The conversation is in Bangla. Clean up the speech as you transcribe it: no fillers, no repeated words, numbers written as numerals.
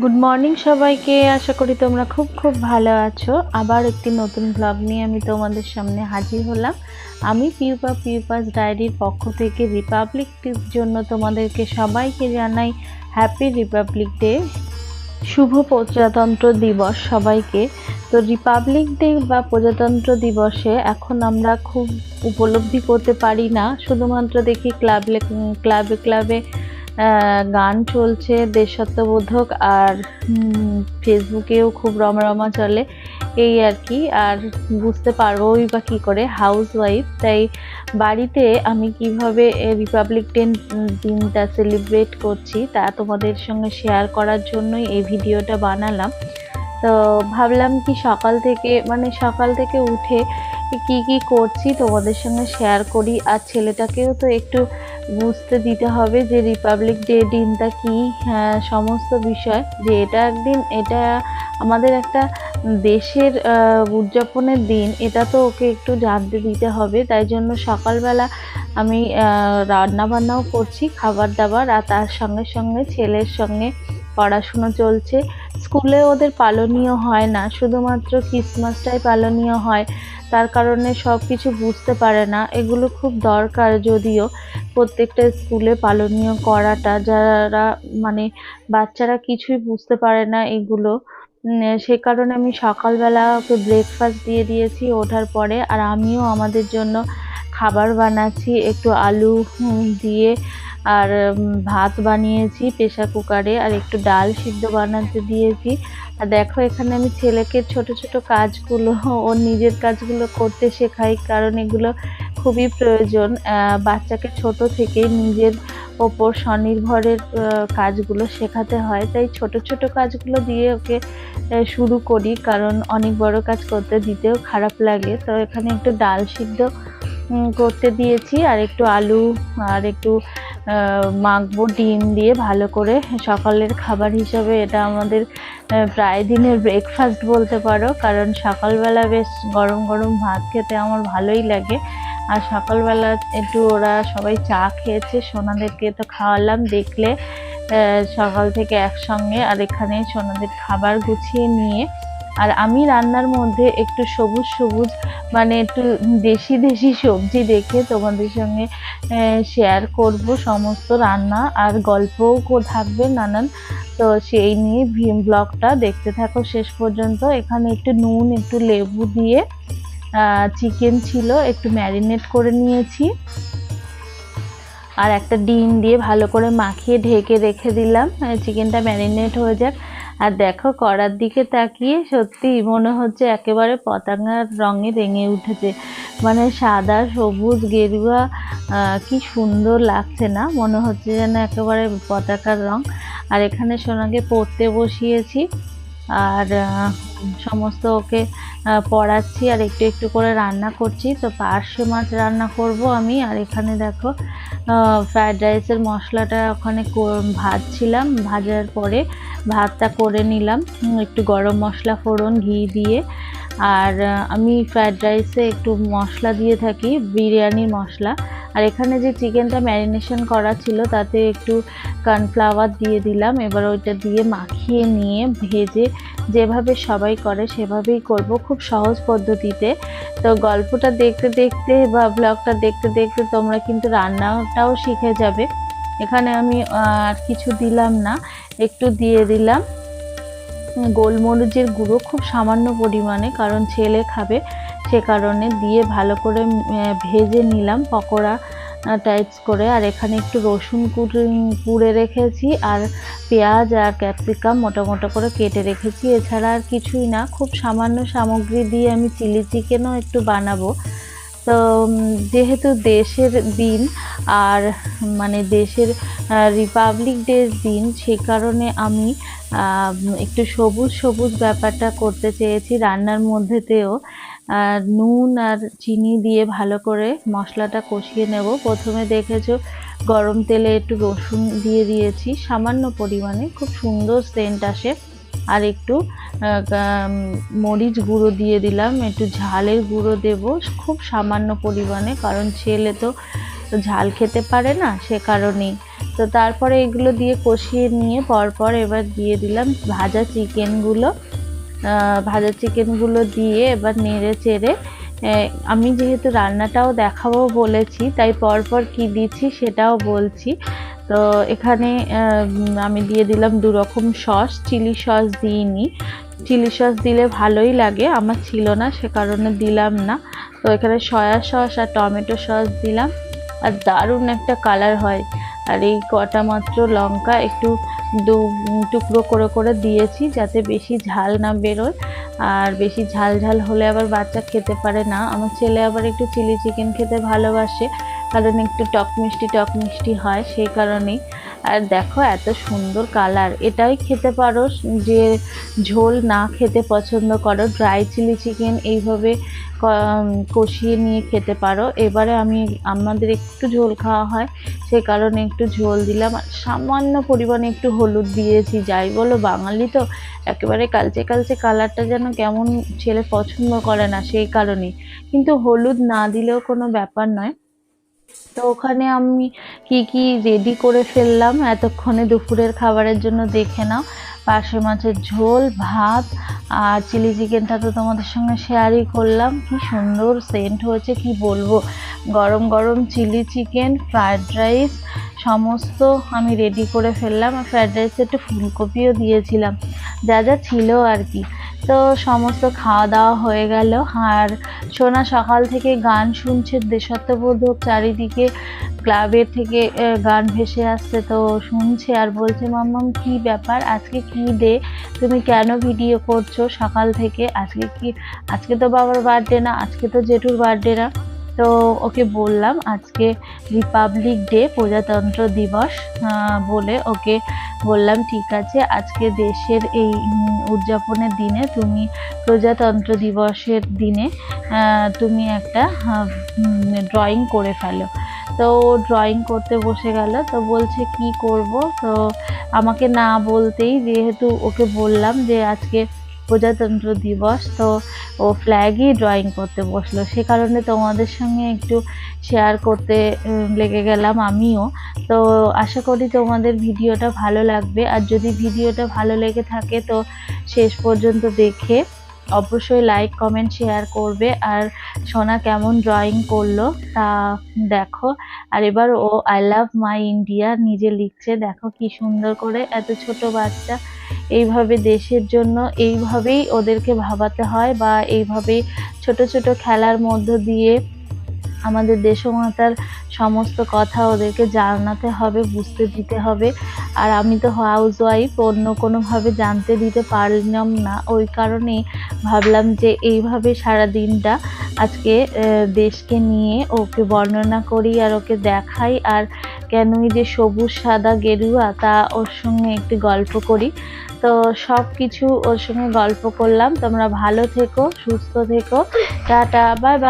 গুড মর্নিং সবাইকে। আশা করি তোমরা খুব খুব ভালো আছো। আবার একটি নতুন ব্লগ নিয়ে আমি তোমাদের সামনে হাজির হলাম। আমি পিউপাস ডায়েরির পক্ষ থেকে রিপাবলিক ডের জন্য তোমাদেরকে সবাইকে জানাই হ্যাপি রিপাবলিক ডে, শুভ প্রজাতন্ত্র দিবস সবাইকে। তো রিপাবলিক ডে বা প্রজাতন্ত্র দিবসে এখন আমরা খুব উপলব্ধি করতে পারি না, শুধুমাত্র দেখি ক্লাবে ক্লাবে গান চলছে দেশাত্মবোধক, আর ফেসবুকেও খুব রমরমা চলে, এই আর কি। আর বুঝতে পারবোই বা কী করে, হাউস ওয়াইফ, তাই বাড়িতে আমি কিভাবে রিপাবলিক ডে দিনটা সেলিব্রেট করছি তা তোমাদের সঙ্গে শেয়ার করার জন্যই এই ভিডিওটা বানালাম। তো ভাবলাম কি সকাল থেকে উঠে কি কি করছি তোমাদের সঙ্গে শেয়ার করি, আর ছেলেটাকেও তো একটু বুঝতে দিতে হবে যে রিপাবলিক ডে দিনটা কি, সমস্ত বিষয়, যে এটা আমাদের একটা দেশের উদযাপনের দিন, এটা তো ওকে একটু জানতে দিতে হবে। তাই জন্য সকালবেলা আমি রান্না বান্নাও করছি, খাবার দাবার, আর তার সঙ্গে সঙ্গে ছেলের সঙ্গে পড়াশুনো চলছে। স্কুলে ওদের পালনীয় হয় না, শুধুমাত্র ক্রিসমাসটাই পালনীয় হয়, তার কারণে সব কিছু বুঝতে পারে না। এগুলো খুব দরকার, যদিও প্রত্যেকটা স্কুলে পালনীয় করাটা, যারা বাচ্চারা কিছুই বুঝতে পারে না এগুলো। সে কারণে আমি সকালবেলা ওকে ব্রেকফাস্ট দিয়ে দিয়েছি ওঠার পরে, আর আমিও আমাদের জন্য খাবার বানাচ্ছি, একটু আলু দিয়ে, আর ভাত বানিয়েছি প্রেসার কুকারে, আর একটু ডাল সিদ্ধ বানাতে দিয়েছি। আর দেখো এখানে আমি ছেলেকে ছোট ছোট কাজগুলো, ওর নিজের কাজগুলো করতে শেখাই, কারণ এগুলো খুবই প্রয়োজন। বাচ্চাকে ছোট থেকেই নিজের ওপর স্বনির্ভরের কাজগুলো শেখাতে হয়, তাই ছোট ছোট কাজগুলো দিয়ে ওকে শুরু করি, কারণ অনেক বড় কাজ করতে দিতেও খারাপ লাগে। তো এখানে একটু ডাল সিদ্ধ করতে দিয়েছি, আর একটু আলু, আর একটু মাখবো ডিম দিয়ে ভালো করে। সকালের খাবার হিসাবে এটা আমাদের প্রায় দিনের ব্রেকফাস্ট বলতে পারো, কারণ সকালবেলা বেশ গরম গরম ভাত খেতে আমার ভালোই লাগে। আর সকালবেলা একটু ওরা সবাই চা খেয়েছে, সোনাদেরকে তো খাওয়ালাম, দেখলে সকাল থেকে একসঙ্গে। আর এখানে সোনাদের খাবার গুছিয়ে নিয়ে, আর আমি রান্নার মধ্যে একটু সবুজ সবুজ, একটু দেশি দেশি সবজি দেখে তোমাদের সঙ্গে শেয়ার করব সমস্ত রান্না, আর গল্পও থাকবে নানান। তো সেই নিয়ে ব্লগটা দেখতে থাকো শেষ পর্যন্ত। এখানে একটু নুন, একটু লেবু দিয়ে চিকেন ছিল, একটু ম্যারিনেট করে নিয়েছি, আর একটা ডিম দিয়ে ভালো করে মাখিয়ে ঢেকে রেখে দিলাম, চিকেনটা ম্যারিনেট হয়ে যাক। আর দেখো কড়ার দিকে তাকিয়ে সত্যি মনে হচ্ছে একেবারে পতাকার রঙে রেঙে উঠেছে, সাদা সবুজ গেরুয়া, কি সুন্দর লাগছে না, মনে হচ্ছে যেন একেবারে পতাকার রং। আর এখানে সোনাকে পড়তে বসিয়েছি, আর সমস্ত ওকে পড়াচ্ছি, আর একটু একটু করে রান্না করছি। তো পার্শে মাছ রান্না করব আমি। আর এখানে দেখো ফ্রায়েড রাইসের মশলাটা ওখানে ভাজছিলাম, ভাজার পরে ভাতটা করে নিলাম, একটু গরম মশলা ফোড়ন ঘি দিয়ে। আর আমি ফ্রায়েড রাইসে একটু মশলা দিয়ে থাকি, বিরিয়ানির মশলা। আর এখানে যে চিকেনটা ম্যারিনেশন করা ছিল তাতে একটু কর্নফ্লাওয়ার দিয়ে দিলাম, এবার ওইটা দিয়ে মাখিয়ে নিয়ে ভেজে যেভাবে সবাই করে সেভাবেই করব, খুব সহজ পদ্ধতিতে। তো গল্পটা দেখতে দেখতে বা ব্লগটা দেখতে দেখতে তোমরা কিন্তু রান্নাটাও শিখে যাবে। এখানে আমি আর কিছু দিলাম না, একটু দিয়ে দিলাম গোলমরিচের গুঁড়ো, খুব সামান্য পরিমাণে, কারণ ছেলে খাবে, সে কারণে দিয়ে ভালো করে ভেজে নিলাম পকোড়া টাইপস করে। আর এখানে একটু রসুন কুড়ে রেখেছি, আর পেঁয়াজ আর ক্যাপসিকাম মোটা মোটা করে কেটে রেখেছি, এছাড়া আর কিছুই না। খুব সামান্য সামগ্রী দিয়ে আমি চিলি চিকেনও একটু বানাবো। তো যেহেতু দেশের দিন, আর দেশের রিপাবলিক ডের দিন, সে কারণে আমি একটু সবুজ সবুজ ব্যাপারটা করতে চেয়েছি রান্নার মধ্যেতেও। নুন আর চিনি দিয়ে ভালো করে মশলাটা কষিয়ে নেব। প্রথমে দেখেছো গরম তেলে একটু রসুন দিয়ে দিয়েছি সামান্য পরিমাণে, খুব সুন্দর সেন্ট আসে। আর একটু মরিচ গুঁড়ো দিয়ে দিলাম, একটু ঝালের গুঁড়ো দেব খুব সামান্য পরিমাণে, কারণ ছেলে তো ঝাল খেতে পারে না, সে কারণেই। তো তারপরে এগুলো দিয়ে কষিয়ে নিয়ে পরপর এবার দিয়ে দিলাম ভাজা চিকেনগুলো। ভাজা চিকেনগুলো দিয়ে এবার নেড়ে চেড়ে আমি যেহেতু রান্নাটাও দেখাবো বলেছি, তাই পরপর কি দিচ্ছি সেটাও বলছি। তো এখানে আমি দিয়ে দিলাম 2 রকম সস, চিলি সস দিইনি। চিলি সস দিলে ভালোই লাগে, আমার ছিল না সে কারণে দিলাম না। তো এখানে সয়া সস আর টমেটো সস দিলাম, আর দারুণ একটা কালার হয়। আর এই কটা মাত্র লঙ্কা একটু টুকরো করে করে দিয়েছি, যাতে বেশি ঝাল না বেরোয়। আর বেশি ঝাল ঝাল হলে আবার বাচ্চা খেতে পারে না। আমার ছেলে আবার একটু চিলি চিকেন খেতে ভালোবাসে, কারণ একটু টক মিষ্টি হয়, সেই কারণেই। আর দেখো এত সুন্দর কালার। এটাই খেতে পারো যে ঝোল না খেতে পছন্দ করো, ড্রাই চিলি চিকেন এইভাবে কষিয়ে নিয়ে খেতে পারো। এবারে আমাদের একটু ঝোল খাওয়া হয়, সে কারণে একটু ঝোল দিলাম, আর সামান্য পরিমাণে একটু হলুদ দিয়েছি। যাই বলো, বাঙালি তো একেবারে কালচে কালচে কালারটা যেন কেমন ছেলে পছন্দ করে না, সেই কারণেই। কিন্তু হলুদ না দিলেও কোনো ব্যাপার নয়। তো ওখানে আমি কি কি রেডি করে ফেললাম এতক্ষণে দুপুরের খাবারের জন্য দেখে নাও। পার্শে মাছের ঝোল, ভাত, আর চিলি চিকেনটা তো তোমাদের সঙ্গে শেয়ারই করলাম। কি সুন্দর সেন্ট হয়েছে কি বলবো। গরম গরম চিলি চিকেন, ফ্রায়েড রাইস সমস্ত আমি রেডি করে ফেললাম। আর ফ্রায়েড রাইসে একটু ফুলকপিও দিয়েছিলাম, যা যা ছিল আর কি। তো সমস্ত খাওয়া দাওয়া হয়ে গেল। আর সোনা সকাল থেকে গান শুনছে দেশাত্মবোধক, চারিদিকে ক্লাবের থেকে গান ভেসে আসছে, তো শুনছে আর বলছে, মাম্মাম কি ব্যাপার, আজকে কি ডে, তুমি কেন ভিডিও করছো সকাল থেকে? আজকে তো বাবার বার্থডে না, আজকে তো জেঠুর বার্থডে না। তো ওকে বললাম আজকে রিপাবলিক ডে, প্রজাতন্ত্র দিবস বলে ওকে বললাম ঠিক আছে, আজকে দেশের এই উদযাপনের দিনে তুমি প্রজাতন্ত্র দিবসের দিনে তুমি একটা ড্রয়িং করে ফেলো। তো ড্রয়িং করতে বসে গেল। তো বলছে কি করব? তো আমাকে না বলতেই, যেহেতু ওকে বললাম যে আজকে প্রজাতন্ত্র দিবস, তো ও ফ্ল্যাগই ড্রয়িং করতে বসলো। সে কারণে তোমাদের সঙ্গে একটু শেয়ার করতে লেগে গেলাম আমিও। তো আশা করি তোমাদের ভিডিওটা ভালো লাগবে, আর যদি ভিডিওটা ভালো লেগে থাকে তো শেষ পর্যন্ত দেখে অবশ্যই লাইক কমেন্ট শেয়ার করবে। আর সোনা কেমন ড্রয়িং করলো তা দেখো। আর এবার ও আই লাভ মাই ইন্ডিয়া নিজে লিখছে, দেখো কি সুন্দর করে। এত ছোট বাচ্চা, এইভাবে দেশের জন্য এইভাবেই ওদেরকে ভাবাতে হয়, বা এইভাবেই ছোট ছোট খেলার মধ্য দিয়ে আমাদের দেশমাতার সমস্ত কথা ওদেরকে জানাতে হবে, বুঝতে দিতে হবে। আর আমি তো হাউস ওয়াইফ, অন্য কোনোভাবে জানতে দিতে পারলাম না, ওই কারণেই ভাবলাম যে এইভাবে সারা দিনটা আজকে দেশকে নিয়ে ওকে বর্ণনা করি আর ওকে দেখাই। আর কেনই যে সবুজ সাদা গেরুয়া, তা ওর সঙ্গে একটু গল্প করি। তো সব কিছু ওর সঙ্গে গল্প করলাম। তোমরা ভালো থেকো, সুস্থ থেকো, টাটা, বাই বাই।